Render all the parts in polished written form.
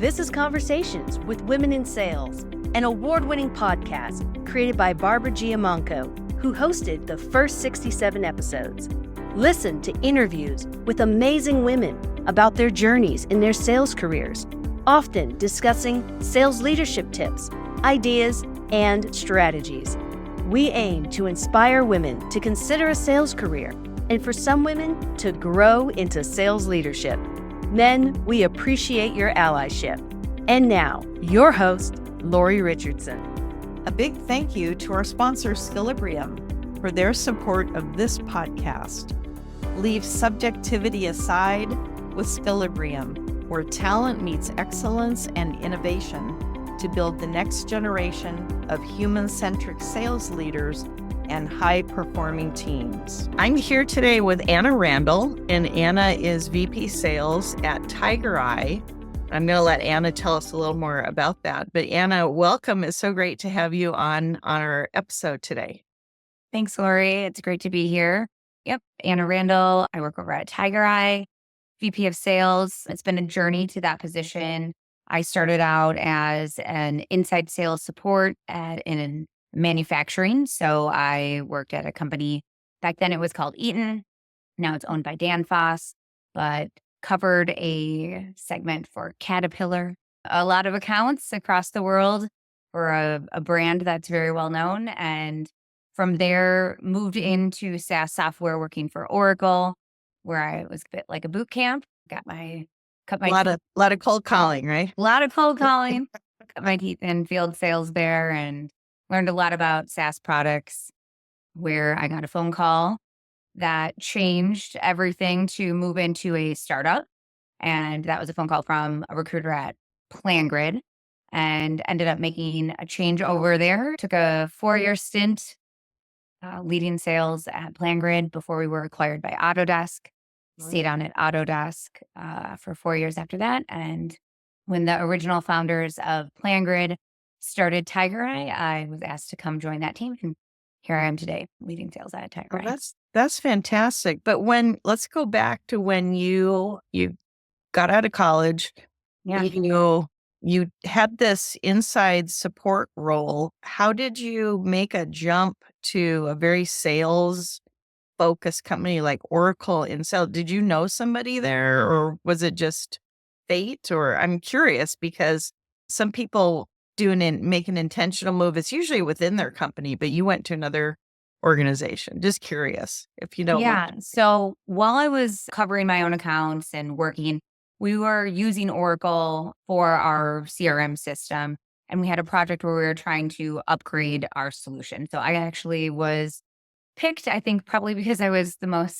This is Conversations with Women in Sales, an award-winning podcast created by Barbara Giamanco, who hosted the first 67 episodes. Listen to interviews with amazing women about their journeys in their sales careers, often discussing sales leadership tips, ideas, and strategies. We aim to inspire women to consider a sales career and for some women to grow into sales leadership. Men, we appreciate your allyship. And now, your host, Lori Richardson. A big thank you to our sponsor, Skillibrium, for their support of this podcast. Leave subjectivity aside with Skillibrium, where talent meets excellence and innovation to build the next generation of human-centric sales leaders and high-performing teams. I'm here today with Anna Randall, and Anna is VP Sales at TigerEye. I'm going to let Anna tell us a little more about that. But Anna, welcome. It's so great to have you on our episode today. Thanks, Lori. It's great to be here. Yep, Anna Randall. I work over at TigerEye, VP of Sales. It's been a journey to that position. I started out as an inside sales support in manufacturing. So I worked at a company, back then it was called Eaton. Now it's owned by Danfoss, but covered a segment for Caterpillar, a lot of accounts across the world for a brand that's very well known. And from there, moved into SaaS software, working for Oracle, where I was a bit like a boot camp. Cut my a lot of cold calling, right? A lot of cold calling. Cut my teeth in field sales there and learned a lot about SaaS products, where I got a phone call that changed everything to move into a startup. And that was a phone call from a recruiter at PlanGrid, and ended up making a change over there. Took a 4-year stint leading sales at PlanGrid before we were acquired by Autodesk. Stayed on at Autodesk for 4 years after that. And when the original founders of PlanGrid started TigerEye, I was asked to come join that team. And here I am today, leading sales at TigerEye. Oh, that's fantastic. But let's go back to when you got out of college. Yeah. You had this inside support role. How did you make a jump to a very sales focused company like Oracle in sales? Did you know somebody there, or was it just fate? Or I'm curious, because some people make an intentional move. It's usually within their company, but you went to another organization. Just curious if you know. Yeah. So while I was covering my own accounts and working, we were using Oracle for our CRM system, and we had a project where we were trying to upgrade our solution. So I actually was picked, I think, probably because I was the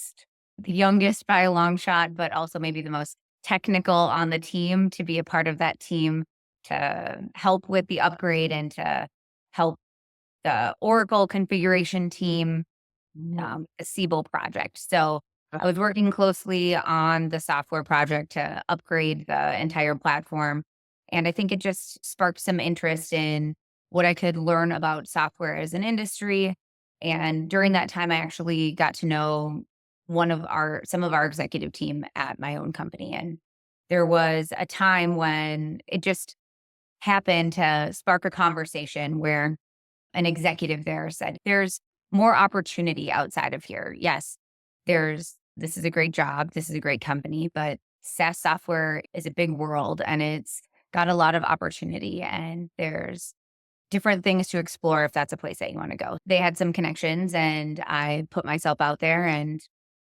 youngest by a long shot, but also maybe the most technical on the team, to be a part of that team to help with the upgrade and to help the Oracle configuration team, a Siebel project. So I was working closely on the software project to upgrade the entire platform. And I think it just sparked some interest in what I could learn about software as an industry. And during that time, I actually got to know some of our executive team at my own company. And there was a time when it just happened to spark a conversation where an executive there said, there's more opportunity outside of here. Yes, this is a great job. This is a great company, but SaaS software is a big world, and it's got a lot of opportunity, and there's different things to explore if that's a place that you want to go. They had some connections, and I put myself out there and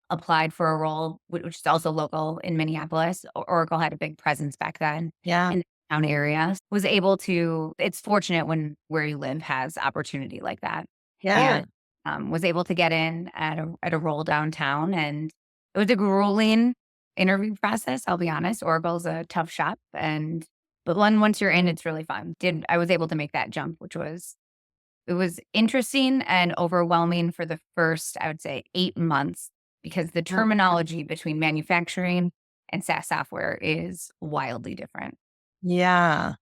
applied for a role, which is also local in Minneapolis. Oracle had a big presence back then. Yeah. In the town area. Was able to, it's fortunate when where you live has opportunity like that. Yeah. And was able to get in at a role downtown, and it was a grueling interview process. I'll be honest. Oracle's a tough shop, but once you're in, it's really fun. I was able to make that jump, it was interesting and overwhelming for the first, I would say, 8 months, because the terminology between manufacturing and SaaS software is wildly different. Yeah.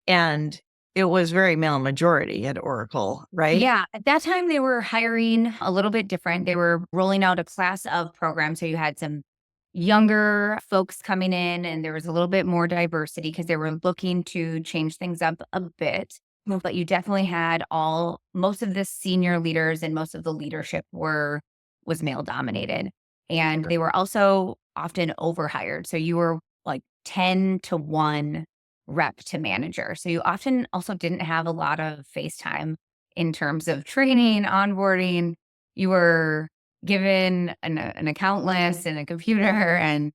And it was very male majority at Oracle, right? Yeah. At that time, they were hiring a little bit different. They were rolling out a class of programs. So you had some younger folks coming in, and there was a little bit more diversity because they were looking to change things up a bit. But you definitely had most of the senior leaders and most of the leadership was male dominated. And they were also often overhired. So you were like 10 to 1 rep to manager. So you often also didn't have a lot of face time in terms of training, onboarding. You were given an account list and a computer and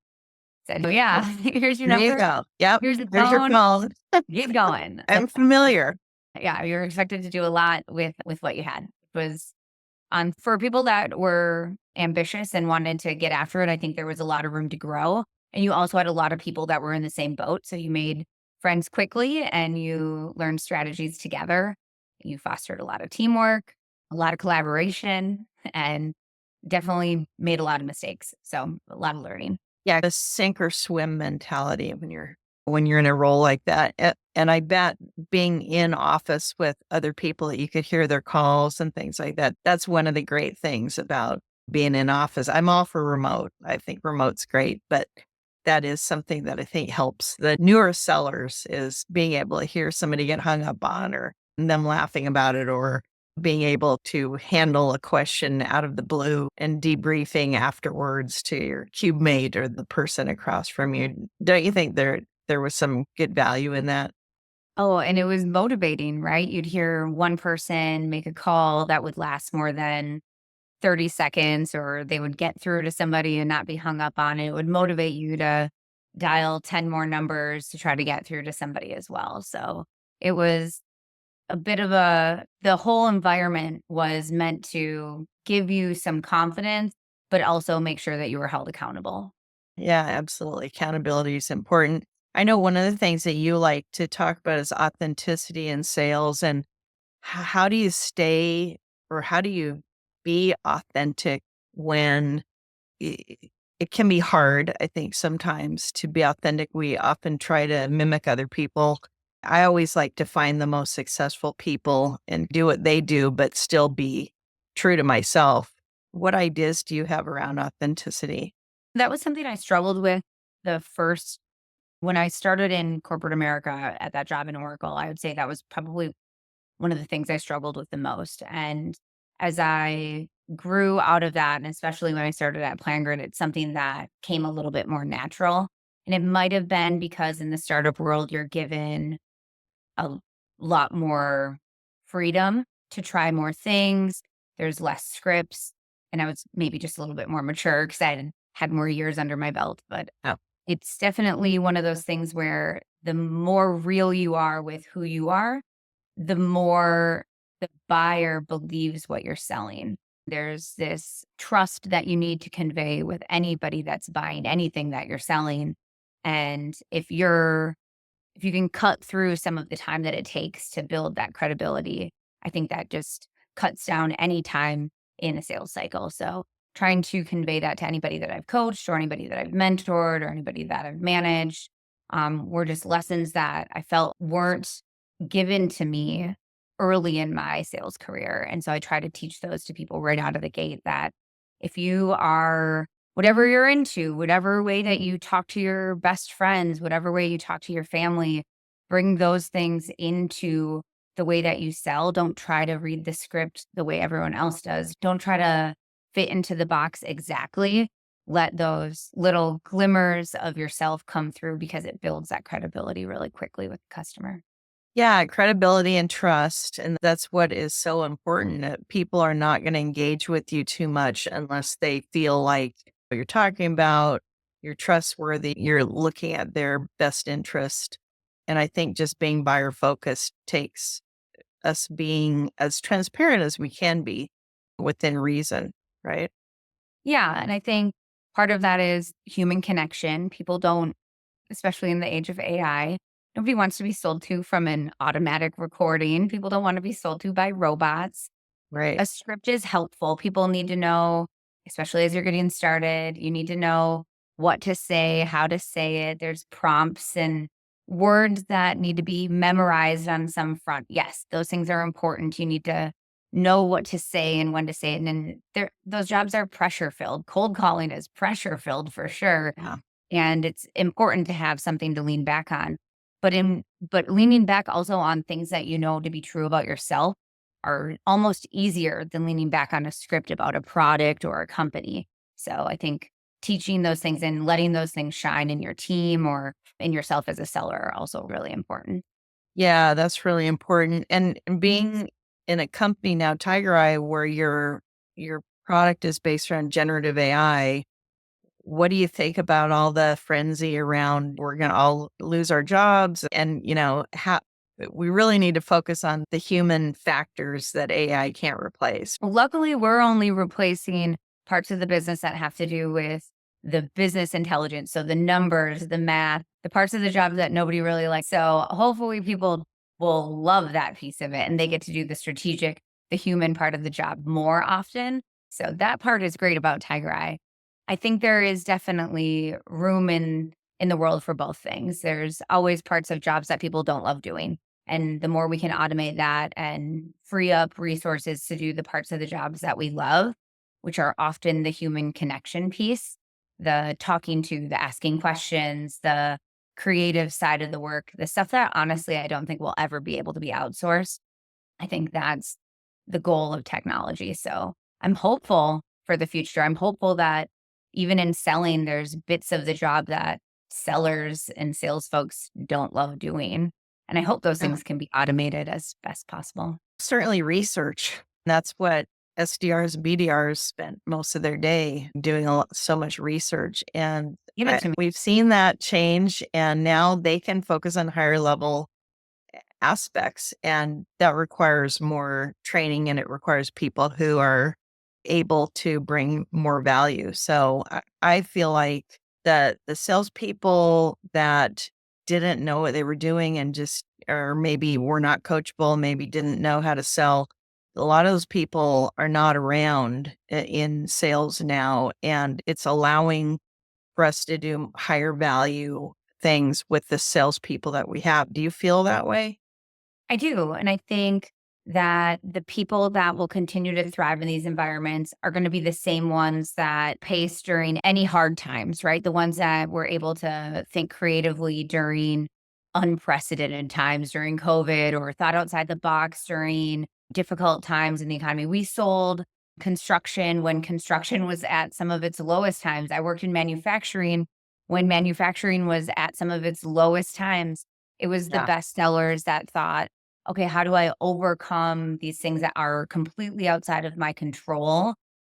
said, "Oh yeah, here's your There you number. go. Yep. Here's the There's your phone. phone. Get going." I'm familiar. Yeah, you're expected to do a lot with what you had. It was for people that were ambitious and wanted to get after it. I think there was a lot of room to grow, and you also had a lot of people that were in the same boat. So you made friends quickly, and you learned strategies together. You fostered a lot of teamwork, a lot of collaboration, and definitely made a lot of mistakes. So a lot of learning. Yeah, the sink or swim mentality when you're in a role like that. And I bet being in office with other people that you could hear their calls and things like that, that's one of the great things about being in office. I'm all for remote. I think remote's great, but that is something that I think helps the newer sellers is being able to hear somebody get hung up on or them laughing about it or being able to handle a question out of the blue and debriefing afterwards to your cube mate or the person across from you. Don't you think there was some good value in that? Oh, and it was motivating, right? You'd hear one person make a call that would last more than 30 seconds, or they would get through to somebody and not be hung up on it. It would motivate you to dial 10 more numbers to try to get through to somebody as well. So it was a bit of the whole environment was meant to give you some confidence, but also make sure that you were held accountable. Yeah, absolutely. Accountability is important. I know one of the things that you like to talk about is authenticity in sales and how do you stay or how do you be authentic when i- it can be hard, I think, sometimes to be authentic. We often try to mimic other people. I always like to find the most successful people and do what they do, but still be true to myself. What ideas do you have around authenticity? That was something I struggled with the first when I started in corporate America at that job in Oracle. I would say that was probably one of the things I struggled with the most. And as I grew out of that, and especially when I started at PlanGrid, it's something that came a little bit more natural. And it might have been because in the startup world, you're given a lot more freedom to try more things. There's less scripts. And I was maybe just a little bit more mature because I had more years under my belt. But Oh, it's definitely one of those things where the more real you are with who you are, the more the buyer believes what you're selling. There's this trust that you need to convey with anybody that's buying anything that you're selling. And if you can cut through some of the time that it takes to build that credibility, I think that just cuts down any time in a sales cycle. So trying to convey that to anybody that I've coached or anybody that I've mentored or anybody that I've managed were just lessons that I felt weren't given to me early in my sales career. And so I try to teach those to people right out of the gate that if you are whatever you're into, whatever way that you talk to your best friends, whatever way you talk to your family, bring those things into the way that you sell. Don't try to read the script the way everyone else does. Don't try to fit into the box exactly. Let those little glimmers of yourself come through because it builds that credibility really quickly with the customer. yeah, credibility and trust. And that's what is so important. That people are not going to engage with you too much unless they feel like what you're talking about, you're trustworthy, you're looking at their best interest. And I think just being buyer focused takes us being as transparent as we can be within reason, right? Yeah. And I think part of that is human connection. People don't, especially in the age of AI, nobody wants to be sold to from an automatic recording. People don't want to be sold to by robots. Right. A script is helpful. People need to know, especially as you're getting started, you need to know what to say, how to say it. There's prompts and words that need to be memorized on some front. Yes, those things are important. You need to know what to say and when to say it. And then those jobs are pressure filled. Cold calling is pressure filled for sure. Yeah. And it's important to have something to lean back on. But leaning back also on things that you know to be true about yourself are almost easier than leaning back on a script about a product or a company. So I think teaching those things and letting those things shine in your team or in yourself as a seller are also really important. Yeah, that's really important. And being in a company now, TigerEye, where your product is based around generative AI, what do you think about all the frenzy around we're going to all lose our jobs? And, how we really need to focus on the human factors that AI can't replace. Luckily, we're only replacing parts of the business that have to do with the business intelligence. So the numbers, the math, the parts of the job that nobody really likes. So hopefully people will love that piece of it and they get to do the strategic, the human part of the job more often. So that part is great about TigerEye. I think there is definitely room in the world for both things. There's always parts of jobs that people don't love doing. And the more we can automate that and free up resources to do the parts of the jobs that we love, which are often the human connection piece, the talking to, the asking questions, the creative side of the work, the stuff that honestly I don't think will ever be able to be outsourced. I think that's the goal of technology. So I'm hopeful for the future. I'm hopeful that even in selling, there's bits of the job that sellers and sales folks don't love doing. And I hope those Yeah. things can be automated as best possible. Certainly research. That's what SDRs and BDRs spent most of their day doing so much research. And Give it to me. we've seen that change. And now they can focus on higher level aspects. And that requires more training and it requires people who are able to bring more value. So I feel like that the salespeople that didn't know what they were doing and just, or maybe were not coachable, maybe didn't know how to sell, a lot of those people are not around in sales now. And it's allowing for us to do higher value things with the salespeople that we have. Do you feel that way? I do. And I think that the people that will continue to thrive in these environments are going to be the same ones that pace during any hard times, right? The ones that were able to think creatively during unprecedented times during COVID or thought outside the box during difficult times in the economy. We sold construction when construction was at some of its lowest times. I worked in manufacturing when manufacturing was at some of its lowest times. It was the Yeah. best sellers that thought, okay, how do I overcome these things that are completely outside of my control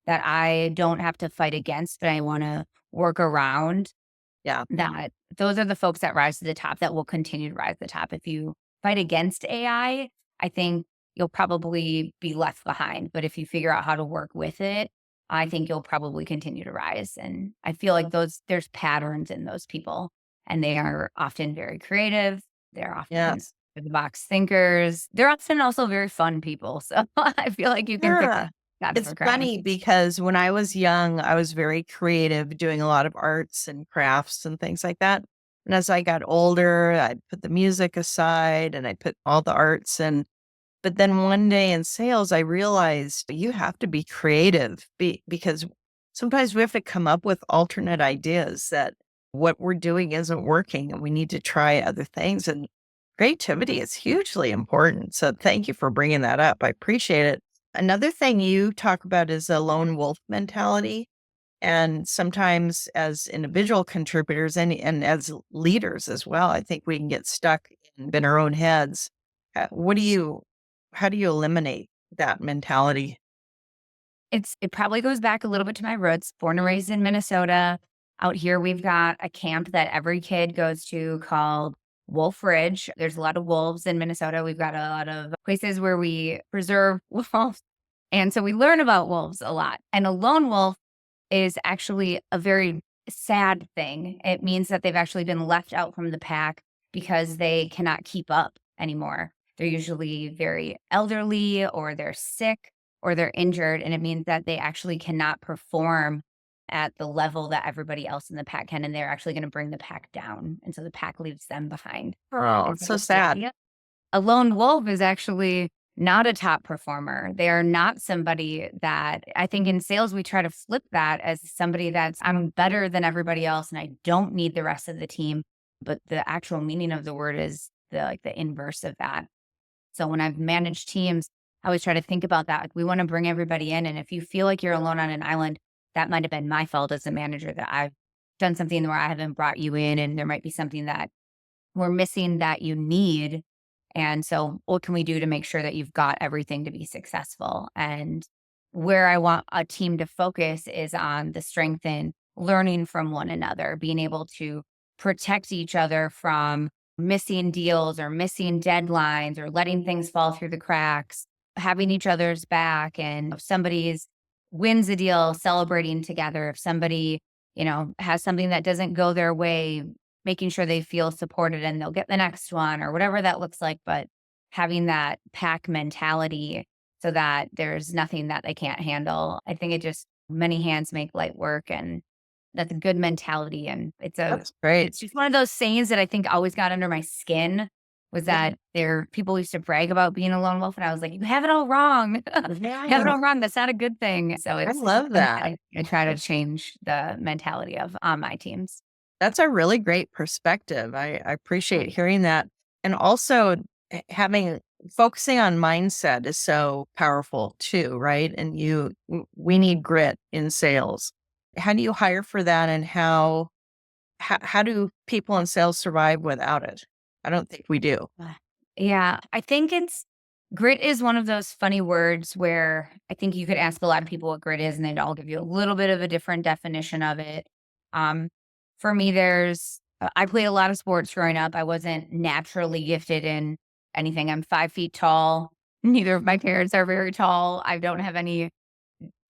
that I don't have to fight against, but I want to work around? Yeah. That those are the folks that rise to the top that will continue to rise to the top. If you fight against I think you'll probably be left behind. But if you figure out how to work with it, I think you'll probably continue to rise. And I feel like there's patterns in those people, and they are often very creative. They're often Yes. the box thinkers. They're often also very fun people. So I feel like you can pick Yeah. that It's for crowd. funny because when I was young, I was very creative, doing a lot of arts and crafts and things like that. And as I got older, I put the music aside and I put all the arts and but then one day in sales, I realized you have to be creative because sometimes we have to come up with alternate ideas that what we're doing isn't working and we need to try other things. And creativity is hugely important. So thank you for bringing that up. I appreciate it. Another thing you talk about is a lone wolf mentality. And sometimes as individual contributors and as leaders as well, I think we can get stuck in our own heads. What do you how do you eliminate that mentality? It probably goes back a little bit to my roots, born and raised in Minnesota. Out here, we've got a camp that every kid goes to called Wolf Ridge. There's a lot of wolves in Minnesota. We've got a lot of places where we preserve wolves. And so we learn about wolves a lot. And a lone wolf is actually a very sad thing. It means that they've actually been left out from the pack because they cannot keep up anymore. They're usually very elderly or they're sick or they're injured. And it means that they actually cannot perform at the level that everybody else in the pack can. And they're actually going to bring the pack down. And so the pack leaves them behind. Oh, And it's so so the sad. idea- a lone wolf is actually not a top performer. They are not somebody that, I think in sales, we try to flip that as somebody that's, I'm better than everybody else and I don't need the rest of the team. But the actual meaning of the word is the inverse of that. So when I've managed teams, I always try to think about that. Like, we want to bring everybody in. And if you feel like you're alone on an island, that might have been my fault as a manager, that I've done something where I haven't brought you in, and there might be something that we're missing that you need. And so what can we do to make sure that you've got everything to be successful? And where I want a team to focus is on the strength in learning from one another, being able to protect each other from missing deals or missing deadlines or letting things fall through the cracks, having each other's back. And if somebody's wins a deal, celebrating together. If somebody, has something that doesn't go their way, making sure they feel supported and they'll get the next one or whatever that looks like. But having that pack mentality so that there's nothing that they can't handle. I think it just, many hands make light work, and that's a good mentality. And That's great. it's just one of those sayings that I think always got under my skin, was that people used to brag about being a lone wolf. And I was like, you have it all wrong. You have it all wrong. That's not a good thing. So I love that. I try to change the mentality of on my teams. That's a really great perspective. I appreciate hearing that. And also focusing on mindset is so powerful too, right? And we need grit in sales. How do you hire for that, and how do people in sales survive without it? I don't think we do. Yeah, I think grit is one of those funny words where I think you could ask a lot of people what grit is and they'd all give you a little bit of a different definition of it. For me, I played a lot of sports growing up. I wasn't naturally gifted in anything. I'm 5 feet tall. Neither of my parents are very tall. I don't have any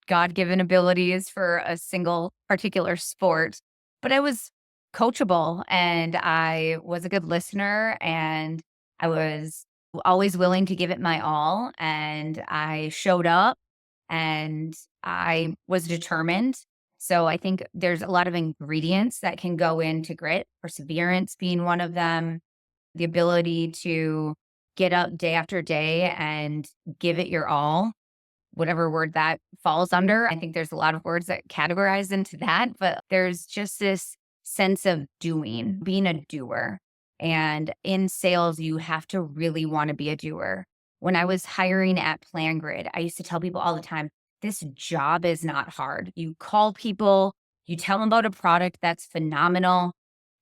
God-given abilities for a single particular sport, but I was coachable and I was a good listener, and I was always willing to give it my all, and I showed up and I was determined. So I think there's a lot of ingredients that can go into grit, perseverance being one of them, the ability to get up day after day and give it your all, whatever word that falls under. I think there's a lot of words that categorize into that, but there's just this sense of being a doer. And in sales, you have to really want to be a doer. When I was hiring at PlanGrid, I used to tell people all the time, this job is not hard. You call people, you tell them about a product that's phenomenal,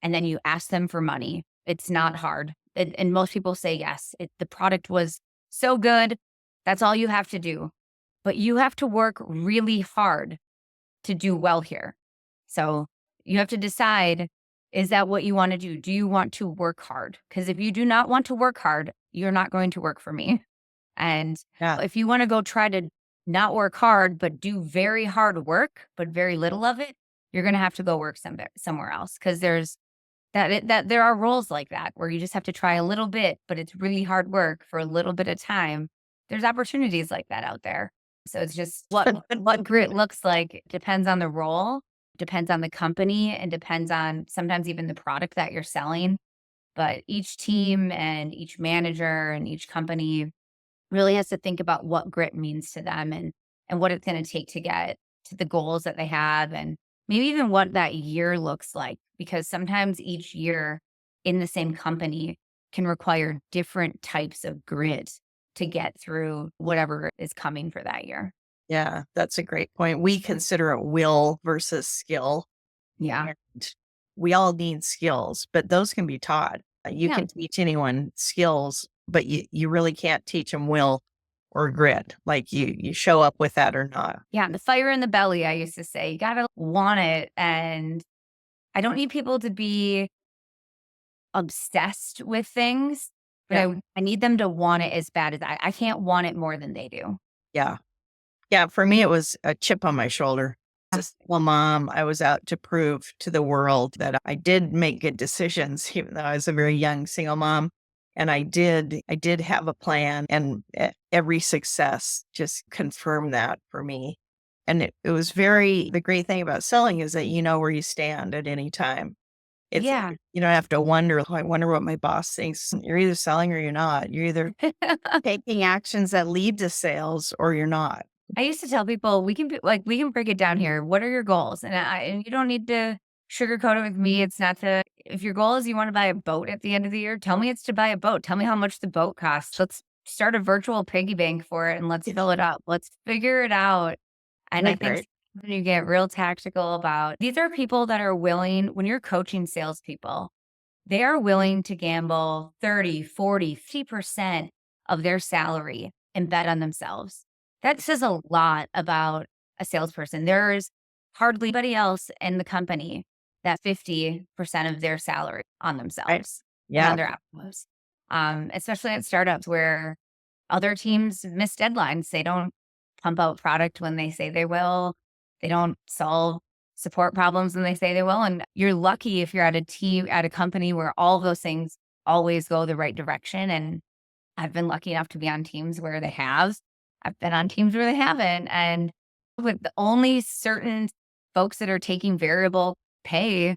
and then you ask them for money. It's not hard. And most people say yes. The product was so good. That's all you have to do. But you have to work really hard to do well here. So you have to decide, is that what you want to do? Do you want to work hard? Because if you do not want to work hard, you're not going to work for me. And if you want to go try to not work hard, but do very hard work, but very little of it, you're going to have to go work somewhere else. Because there are roles like that where you just have to try a little bit, but it's really hard work for a little bit of time. There's opportunities like that out there. So it's just what grit looks like depends on the role, depends on the company, and depends on sometimes even the product that you're selling. But each team and each manager and each company really has to think about what grit means to them, and what it's going to take to get to the goals that they have, and maybe even what that year looks like, because sometimes each year in the same company can require different types of grit to get through whatever is coming for that year. Yeah, that's a great point. We consider it will versus skill. Yeah. And we all need skills, but those can be taught. You can teach anyone skills, but you really can't teach them will or grit. Like you show up with that or not. Yeah. The fire in the belly, I used to say, you got to want it. And I don't need people to be obsessed with things, but I need them to want it as bad as I can't want it more than they do. Yeah. Yeah. For me, it was a chip on my shoulder. As a single mom, I was out to prove to the world that I did make good decisions, even though I was a very young single mom. And I did have a plan, and every success just confirmed that for me. And it was the great thing about selling is that you know where you stand at any time. It's, Yeah. you don't have to wonder, "Oh, I wonder what my boss thinks." You're either selling or you're not. You're either taking actions that lead to sales or you're not. I used to tell people we can break it down here. What are your goals? And you don't need to sugarcoat it with me. It's not to if your goal is you want to buy a boat at the end of the year, tell me it's to buy a boat. Tell me how much the boat costs. Let's start a virtual piggy bank for it and let's fill it up. Let's figure it out. And I think Right. when you get real tactical about these are people that are willing when you're coaching salespeople, they are willing to gamble 30, 40, 50% of their salary and bet on themselves. That says a lot about a salesperson. There's hardly anybody else in the company that 50% of their salary on Right. themselves and Yeah. on their outputs. Especially at startups where other teams miss deadlines. They don't pump out product when they say they will. They don't solve support problems when they say they will. And you're lucky if you're at a team, at a company where all of those things always go the right direction. And I've been lucky enough to be on teams where they have. I've been on teams where they haven't. And with the only certain folks that are taking variable pay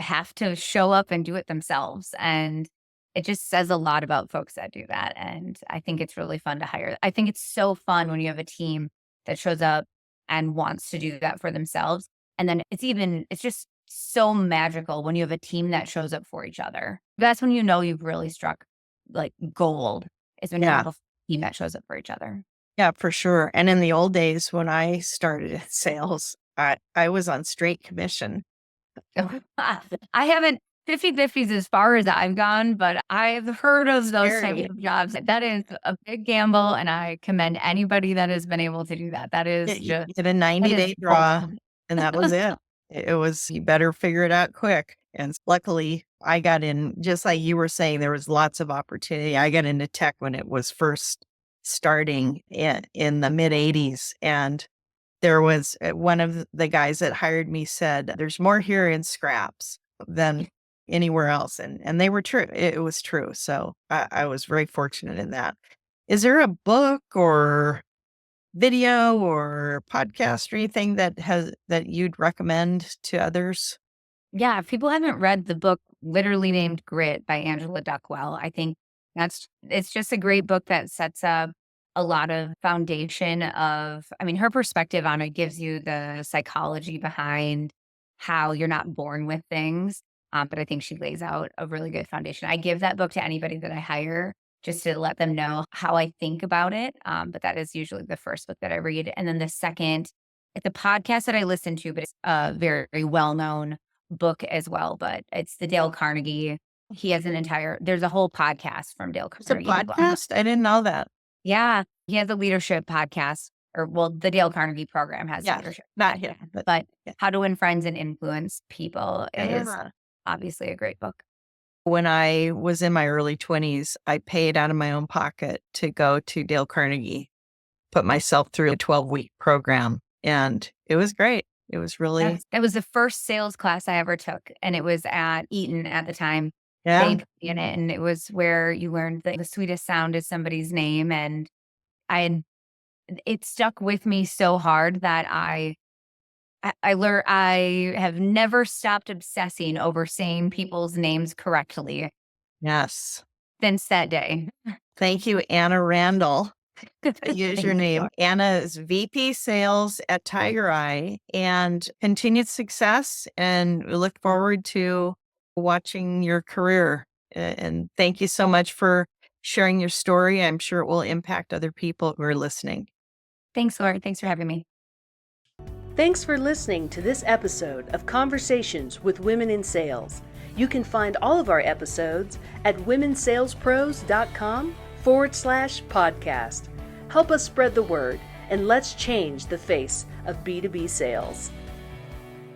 have to show up and do it themselves. And it just says a lot about folks that do that. And I think it's really fun to hire. I think it's so fun when you have a team that shows up and wants to do that for themselves. And then it's just so magical when you have a team that shows up for each other. That's when you know you've really struck like gold, is when you Yeah. have a team that shows up for each other. Yeah, for sure. And in the old days when I started in sales, I was on straight commission. I haven't 50/50s as far as I've gone, but I've heard of those Scary. types of jobs. That is a big gamble, and I commend anybody that has been able to do that. That Yeah, is you just did a that 90-day is draw, gold. and that was it. It was you better figure it out quick. And luckily, I got in, just like you were saying, there was lots of opportunity. I got into tech when it was first starting in the mid 80s. And there was one of the guys that hired me said, "There's more here in scraps than anywhere else." And they were true. It was true. So I was very fortunate in that. Is there a book or video or podcast or anything that you'd recommend to others? Yeah, if people haven't read the book literally named Grit by Angela Duckwell, I think it's just a great book that sets up a lot of foundation of, I mean, her perspective on it gives you the psychology behind how you're not born with things. But I think she lays out a really good foundation. I give that book to anybody that I hire just to let them know how I think about it. But that is usually the first book that I read. And then the second, it's a podcast that I listen to, but it's a very, very well-known book as well, but it's the Dale Carnegie. He has there's a whole podcast from Dale It's a Carnegie as well. podcast? I didn't know that. Yeah, he has a leadership podcast, the Dale Carnegie program has a Yeah, leadership not podcast, him, but yeah. How to Win Friends and Influence People is Yeah. obviously a great book. When I was in my early 20s, I paid out of my own pocket to go to Dale Carnegie, put myself through a 12-week program, and it was great. It was really, Yes, that was the first sales class I ever took, and it was at Eaton at the time. yeah, They put me in it, and it was where you learned the sweetest sound is somebody's name, and it stuck with me so hard that I have never stopped obsessing over saying people's names correctly yes. since that day. Thank you, Anna Randall. Use your Thank name. you. Anna is VP Sales at TigerEye, and continued success. And we look forward to watching your career. And thank you so much for sharing your story. I'm sure it will impact other people who are listening. Thanks, Laura. Thanks for having me. Thanks for listening to this episode of Conversations with Women in Sales. You can find all of our episodes at womensalespros.com/podcast. Help us spread the word and let's change the face of B2B sales.